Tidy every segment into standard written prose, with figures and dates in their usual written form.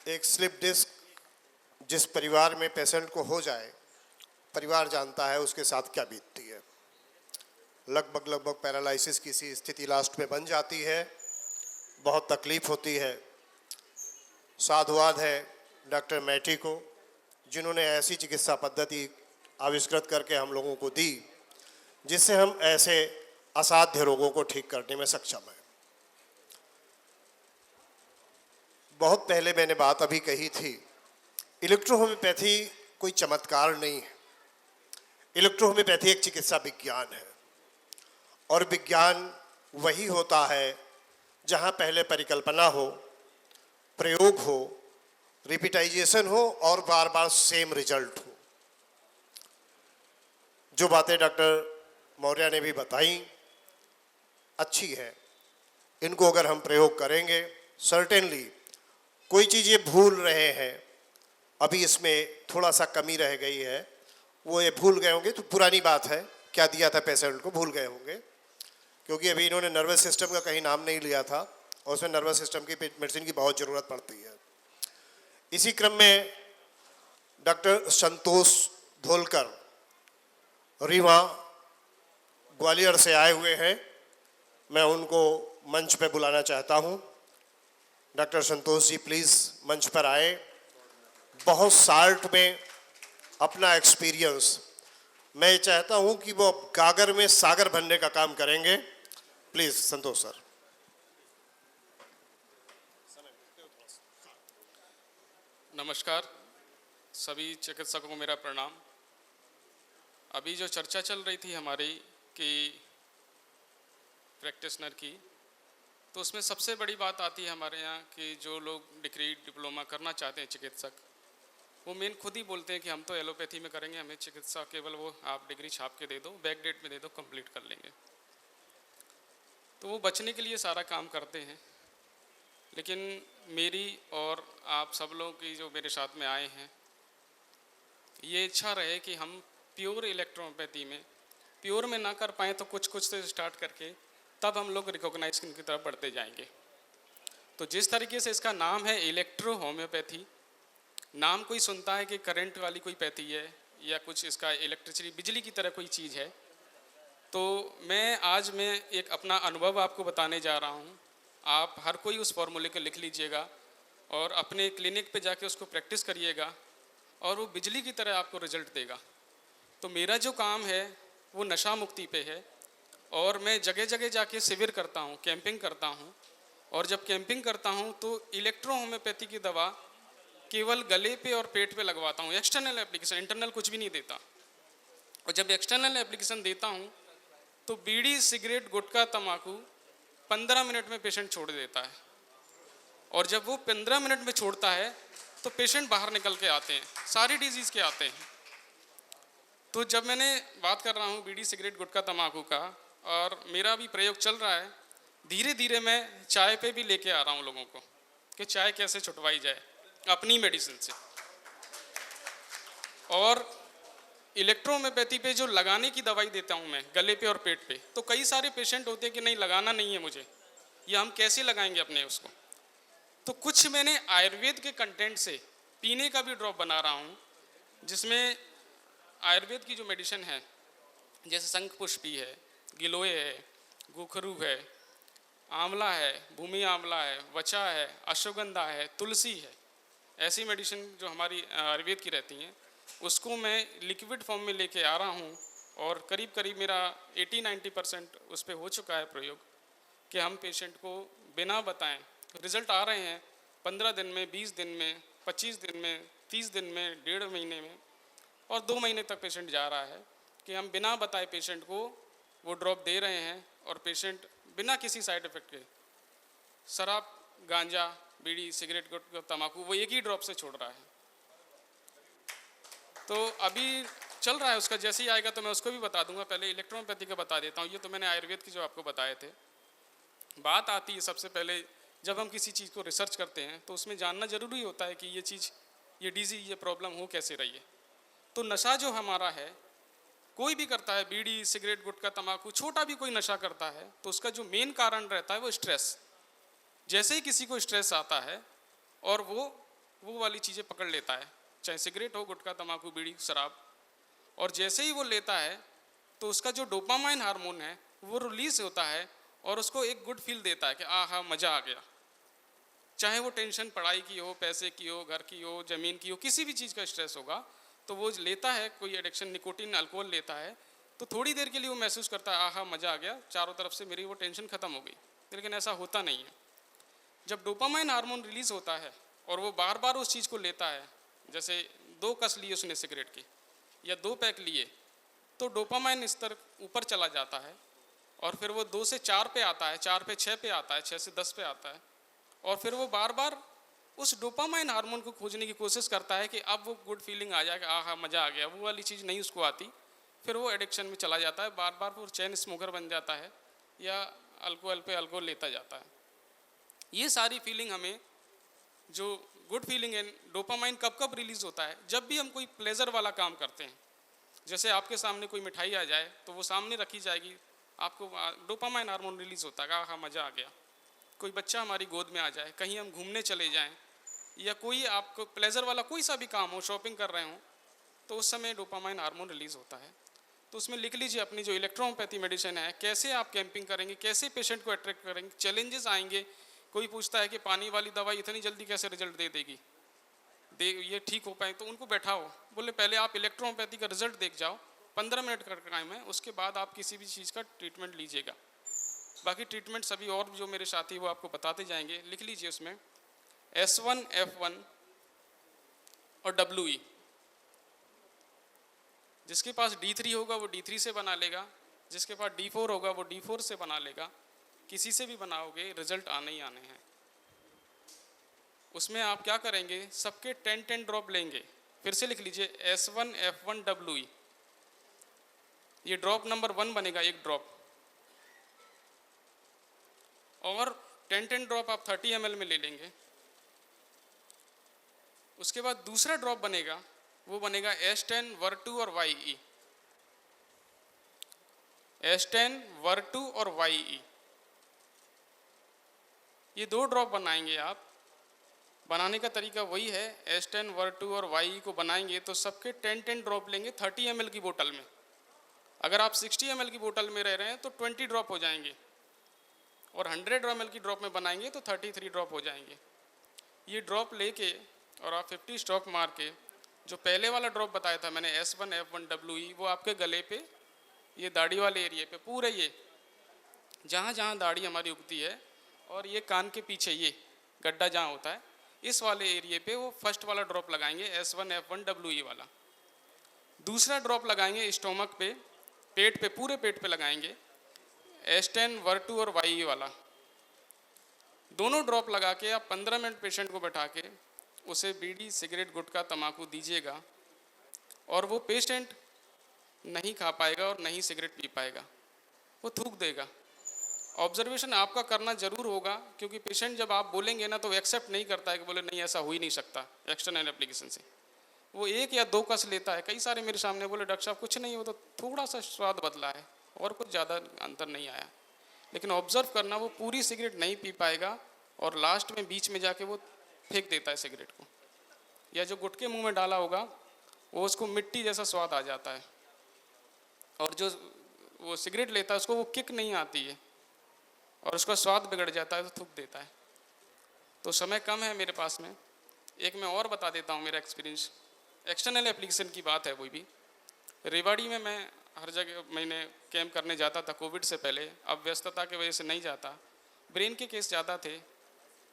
एक slip disc जिस परिवार में पेशेंट को हो जाए, परिवार जानता है उसके साथ क्या बीतती है। लगभग पैरालिसिस की सी स्थिति लास्ट में बन जाती है, बहुत तकलीफ होती है। साधुवाद है डॉक्टर मैटी को, जिन्होंने ऐसी चिकित्सा पद्धति आविष्कृत करके हम लोगों को दी जिससे हम ऐसे असाध्य रोगों को ठीक करने में सक्षम हैं। बहुत पहले मैंने बात अभी कही थी, इलेक्ट्रोहोम्योपैथी कोई चमत्कार नहीं है। इलेक्ट्रोहोम्योपैथी एक चिकित्सा विज्ञान है और विज्ञान वही होता है जहाँ पहले परिकल्पना हो, प्रयोग हो, रिपीटाइजेशन हो और बार बार सेम रिजल्ट हो। जो बातें डॉक्टर मौर्य ने भी बताई अच्छी है, इनको अगर हम प्रयोग करेंगे सर्टेनली कोई चीज़ ये भूल रहे हैं, अभी इसमें थोड़ा सा कमी रह गई है, वो ये भूल गए होंगे तो पुरानी बात है, क्या दिया था पेशेंट को भूल गए होंगे, क्योंकि अभी इन्होंने नर्वस सिस्टम का कहीं नाम नहीं लिया था और उसमें नर्वस सिस्टम की मेडिसिन की बहुत ज़रूरत पड़ती है। इसी क्रम में डॉक्टर संतोष धोलकर रीवा ग्वालियर से आए हुए हैं, मैं उनको मंच पर बुलाना चाहता हूं। डॉक्टर संतोष जी प्लीज़ मंच पर आए। बहुत शार्ट में अपना एक्सपीरियंस, मैं चाहता हूं कि वो गागर में सागर भरने का काम करेंगे। Please Santosh sir. नमस्कार, सभी चिकित्सकों को मेरा प्रणाम। अभी जो चर्चा चल रही थी हमारी कि प्रैक्टिशनर की, तो उसमें सबसे बड़ी बात आती है हमारे यहाँ कि जो लोग डिग्री डिप्लोमा करना चाहते हैं चिकित्सक, वो मेन खुद ही बोलते हैं कि हम तो एलोपैथी में करेंगे, हमें चिकित्सा केवल वो आप डिग्री छाप के दे दो, बैक डेट में दे दो, कंप्लीट कर लेंगे। तो वो बचने के लिए सारा काम करते हैं। लेकिन मेरी और आप सब लोग की जो मेरे साथ में आए हैं, ये इच्छा रहे कि हम प्योर इलेक्ट्रोपैथी में, प्योर में ना कर पाएँ तो कुछ कुछ से स्टार्ट करके तब हम लोग रिकॉग्नाइजेशन की तरफ बढ़ते जाएंगे। तो जिस तरीके से इसका नाम है इलेक्ट्रो होम्योपैथी, नाम कोई सुनता है कि करंट वाली कोई पैथी है या कुछ इसका इलेक्ट्रिसिटी बिजली की तरह कोई चीज़ है, तो मैं एक अपना अनुभव आपको बताने जा रहा हूँ। आप हर कोई उस फॉर्मूले को लिख लीजिएगा और अपने क्लिनिक पे जाके उसको प्रैक्टिस करिएगा और वो बिजली की तरह आपको रिजल्ट देगा। तो मेरा जो काम है वो नशा मुक्ति पे है और मैं जगह जगह जाके शिविर करता हूँ, कैंपिंग करता हूँ। और जब कैंपिंग करता हूँ तो इलेक्ट्रो होम्योपैथी की दवा केवल गले पे और पेट पे लगवाता हूँ, एक्सटर्नल एप्लीकेशन, इंटरनल कुछ भी नहीं देता। और जब एक्सटर्नल एप्लीकेशन देता हूँ तो बीड़ी, सिगरेट, गुटखा, तम्बाकू 15 मिनट में पेशेंट छोड़ देता है। और जब वो 15 मिनट में छोड़ता है तो पेशेंट बाहर निकल के आते हैं, सारी डिजीज़ के आते हैं। तो जब मैंने बात कर रहा हूँ बीड़ी, सिगरेट, गुटखा, तम्बाकू का, और मेरा भी प्रयोग चल रहा है, धीरे धीरे मैं चाय पे भी लेके आ रहा हूँ लोगों को कि चाय कैसे छुटवाई जाए अपनी मेडिसिन से। और इलेक्ट्रोहोम्योपैथी पे जो लगाने की दवाई देता हूँ मैं गले पे और पेट पे, तो कई सारे पेशेंट होते हैं कि नहीं लगाना नहीं है मुझे, या हम कैसे लगाएंगे अपने उसको। तो कुछ मैंने आयुर्वेद के कंटेंट से पीने का भी ड्रॉप बना रहा हूँ, जिसमें आयुर्वेद की जो मेडिसिन है जैसे शंख पुष्पी है, गिलोय है, गुखरू है, आंवला है, भूमि आंवला है, वचा है, अश्वगंधा है, तुलसी है, ऐसी मेडिसिन जो हमारी आयुर्वेद की रहती हैं, उसको मैं लिक्विड फॉर्म में लेके आ रहा हूँ। और करीब करीब मेरा 80-90% उस पर हो चुका है प्रयोग कि हम पेशेंट को बिना बताएं रिज़ल्ट आ रहे हैं 15 दिन में, 20 दिन में, 25 दिन में, 30 दिन में, 1.5 महीने में और 2 महीने तक पेशेंट जा रहा है कि हम बिना बताए पेशेंट को वो ड्रॉप दे रहे हैं और पेशेंट बिना किसी साइड इफ़ेक्ट के शराब, गांजा, बीड़ी, सिगरेट, गुटखा, तम्बाकू वो एक ही ड्रॉप से छोड़ रहा है। तो अभी चल रहा है उसका, जैसे ही आएगा तो मैं उसको भी बता दूंगा। पहले इलेक्ट्रोपैथी का बता देता हूँ, ये तो मैंने आयुर्वेद की जो आपको बताए थे। बात आती है सबसे पहले जब हम किसी चीज़ को रिसर्च करते हैं तो उसमें जानना ज़रूरी होता है कि ये चीज़, ये डिजीज़, ये प्रॉब्लम हो कैसे रही है। तो नशा जो हमारा है, कोई भी करता है, बीड़ी, सिगरेट, गुटखा, तम्बाकू, छोटा भी कोई नशा करता है, तो उसका जो मेन कारण रहता है वो स्ट्रेस। जैसे ही किसी को स्ट्रेस आता है और वो वो वाली चीज़ें पकड़ लेता है, चाहे सिगरेट हो, गुटखा, तम्बाकू, बीड़ी, शराब। और जैसे ही वो लेता है तो उसका जो डोपामाइन हार्मोन है वो रिलीज होता है और उसको एक गुड फील देता है कि आहा मज़ा आ गया। चाहे वो टेंशन पढ़ाई की हो, पैसे की हो, घर की हो, ज़मीन की हो, किसी भी चीज़ का स्ट्रेस होगा तो वो लेता है, कोई एडिक्शन निकोटीन अल्कोहल लेता है तो थोड़ी देर के लिए वो महसूस करता है आहा मज़ा आ गया, चारों तरफ से मेरी वो टेंशन ख़त्म हो गई। लेकिन ऐसा होता नहीं है। जब डोपामाइन हार्मोन रिलीज होता है और वो बार बार उस चीज़ को लेता है, जैसे 2 कस लिए उसने सिगरेट के या 2 पैक लिए, तो डोपामाइन स्तर ऊपर चला जाता है और फिर वो 2 से 4 पे आता है, 4 पे 6 पे आता है, 6 से 10 पे आता है और फिर वो बार बार उस डोपामाइन हार्मोन को खोजने की कोशिश करता है कि अब वो गुड फीलिंग आ जाए कि आहा मज़ा आ गया। वो वाली चीज़ नहीं उसको आती, फिर वो एडिक्शन में चला जाता है, बार बार वो चैन स्मोकर बन जाता है या अल्कोहल पे अल्कोहल लेता जाता है। ये सारी फीलिंग हमें, जो गुड फीलिंग है, डोपामाइन कब कब रिलीज़ होता है? जब भी हम कोई प्लेजर वाला काम करते हैं। जैसे आपके सामने कोई मिठाई आ जाए तो वो सामने रखी जाएगी, आपको डोपामाइन हार्मोन रिलीज़ होता है, हाँ मज़ा आ गया। कोई बच्चा हमारी गोद में आ जाए, कहीं हम घूमने चले जाएं या कोई आपको प्लेजर वाला कोई सा भी काम हो, शॉपिंग कर रहे हो, तो उस समय डोपामाइन हार्मोन रिलीज़ होता है। तो उसमें लिख लीजिए अपनी जो इलेक्ट्रोपैथी मेडिसिन है, कैसे आप कैंपिंग करेंगे, कैसे पेशेंट को अट्रैक्ट करेंगे। चैलेंजेस आएंगे, कोई पूछता है कि पानी वाली दवाई इतनी जल्दी कैसे रिजल्ट दे देगी, ये ठीक हो पाए, तो उनको बैठाओ, बोले पहले आप इलेक्ट्रोपैथी का रिजल्ट देख जाओ, 15 मिनट का टाइम है, उसके बाद आप किसी भी चीज़ का ट्रीटमेंट लीजिएगा। बाकी ट्रीटमेंट सभी और जो मेरे साथी वो आपको बताते जाएंगे। लिख लीजिए उसमें S1 F1 और WE। जिसके पास D3 होगा वो D3 से बना लेगा, जिसके पास D4 होगा वो D4 से बना लेगा। किसी से भी बनाओगे रिजल्ट आने ही आने हैं। उसमें आप क्या करेंगे, सबके 10-10 ड्रॉप लेंगे। फिर से लिख लीजिए S1 F1 WE। ये ड्रॉप नंबर 1 बनेगा, एक ड्रॉप, और 10-10 ड्रॉप आप 30 ml में ले लेंगे। उसके बाद दूसरा ड्रॉप बनेगा, वो बनेगा S10 Ver2 और YE। S10 Ver2 और YE, ये 2 ड्रॉप बनाएंगे आप। बनाने का तरीका वही है, S10 Ver2 और YE को बनाएंगे तो सबके 10-10 ड्रॉप लेंगे 30 ml की बोतल में। अगर आप 60 ml की बोतल में रह रहे हैं तो 20 ड्रॉप हो जाएंगे, और 100 ml की ड्रॉप में बनाएंगे तो 33 ड्रॉप हो जाएंगे। ये ड्रॉप लेके और आप 50 स्टॉक मार के, जो पहले वाला ड्रॉप बताया था मैंने S1 F1 WE, वो आपके गले पे, ये दाढ़ी वाले एरिया पे, पूरे ये जहाँ जहाँ दाढ़ी हमारी उगती है और ये कान के पीछे ये गड्ढा जहाँ होता है, इस वाले एरिया पे वो फर्स्ट वाला ड्रॉप लगाएंगे, S1 F1 WE वाला। दूसरा ड्रॉप लगाएंगे स्टोमक पे, पेट पे, पूरे पेट पे लगाएंगे, S10 Ver2 और YE वाला। दोनों ड्रॉप लगा के आप 15 मिनट पेशेंट को बैठा के उसे बीड़ी, सिगरेट, गुटखा, तम्बाकू दीजिएगा, और वो पेशेंट नहीं खा पाएगा और नहीं सिगरेट पी पाएगा, वो थूक देगा। ऑब्जर्वेशन आपका करना जरूर होगा, क्योंकि पेशेंट जब आप बोलेंगे ना तो वो एक्सेप्ट नहीं करता है कि बोले नहीं ऐसा हो ही नहीं सकता एक्सटर्नल एप्लीकेशन से। वो 1 या 2 कस लेता है। कई सारे मेरे सामने बोले डॉक्टर साहब कुछ नहीं हो, तो थोड़ा सा स्वाद बदला है और कुछ ज़्यादा अंतर नहीं आया। लेकिन ऑब्जर्व करना, वो पूरी सिगरेट नहीं पी पाएगा और लास्ट में बीच में जाके वो फेंक देता है सिगरेट को, या जो गुटके मुंह में डाला होगा वो उसको मिट्टी जैसा स्वाद आ जाता है, और जो वो सिगरेट लेता है उसको वो किक नहीं आती है और उसका स्वाद बिगड़ जाता है, तो थूक देता है। तो समय कम है मेरे पास में, एक मैं और बता देता हूँ मेरा एक्सपीरियंस। एक्सटर्नल एप्लीकेशन की बात है, वो भी रेवाड़ी में मैं हर जगह मैंने कैंप करने जाता था कोविड से पहले। अब व्यस्तता की वजह से नहीं जाता। ब्रेन के केस ज़्यादा थे,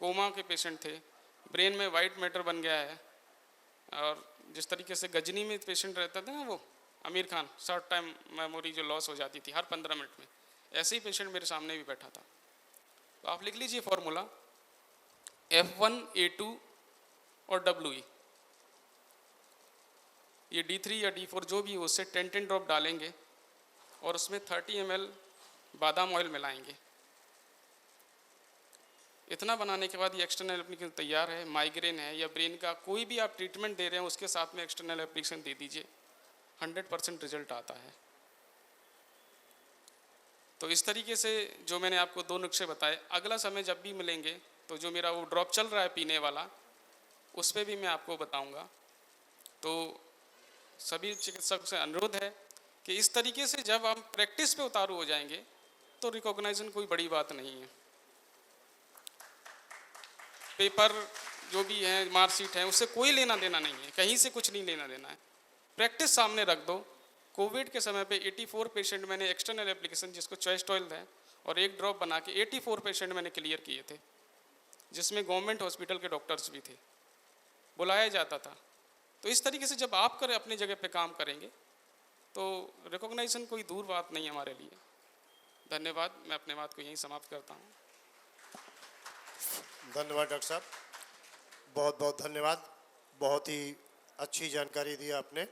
कोमा के पेशेंट थे, ब्रेन में वाइट मैटर बन गया है, और जिस तरीके से गजनी में पेशेंट रहता था ना, वो Aamir Khan, short time memory जो लॉस हो जाती थी हर 15 मिनट में, ऐसे ही पेशेंट मेरे सामने भी बैठा था। तो आप लिख लीजिए फॉर्मूला F1 A2 और WE। ये D3 या D4 जो भी हो, उससे 10-10 ड्रॉप डालेंगे और उसमें 30 ml बादाम ऑयल मिलाएंगे। इतना बनाने के बाद ये एक्सटर्नल एप्लीकेशन तैयार है। माइग्रेन है या ब्रेन का कोई भी आप ट्रीटमेंट दे रहे हैं उसके साथ में एक्सटर्नल एप्लीकेशन दे दीजिए, 100% रिजल्ट आता है। तो इस तरीके से जो मैंने आपको 2 नुस्खे बताए, अगला समय जब भी मिलेंगे तो जो मेरा वो ड्रॉप चल रहा है पीने वाला, उस पर भी मैं आपको बताऊंगा। तो सभी चिकित्सकों से अनुरोध है कि इस तरीके से जब हम प्रैक्टिस पे उतारू हो जाएंगे तो रिकॉग्नाइजेशन कोई बड़ी बात नहीं है। पेपर जो भी है, मार्कशीट है, उससे कोई लेना देना नहीं है, कहीं से कुछ नहीं लेना देना है। प्रैक्टिस सामने रख दो। कोविड के समय पे 84 पेशेंट मैंने एक्सटर्नल एप्लीकेशन जिसको चॉइस टॉयल है और एक ड्रॉप बना के 84 पेशेंट मैंने क्लियर किए थे, जिसमें गवर्नमेंट हॉस्पिटल के डॉक्टर्स भी थे, बुलाया जाता था। तो इस तरीके से जब आप कर अपनी जगह पे काम करेंगे तो रिकॉग्नाइजेशन कोई दूर बात नहीं है हमारे लिए। धन्यवाद। मैं अपने बात को यहीं समाप्त करता हूँ। धन्यवाद डॉक्टर साहब, बहुत बहुत धन्यवाद। बहुत ही अच्छी जानकारी दी आपने।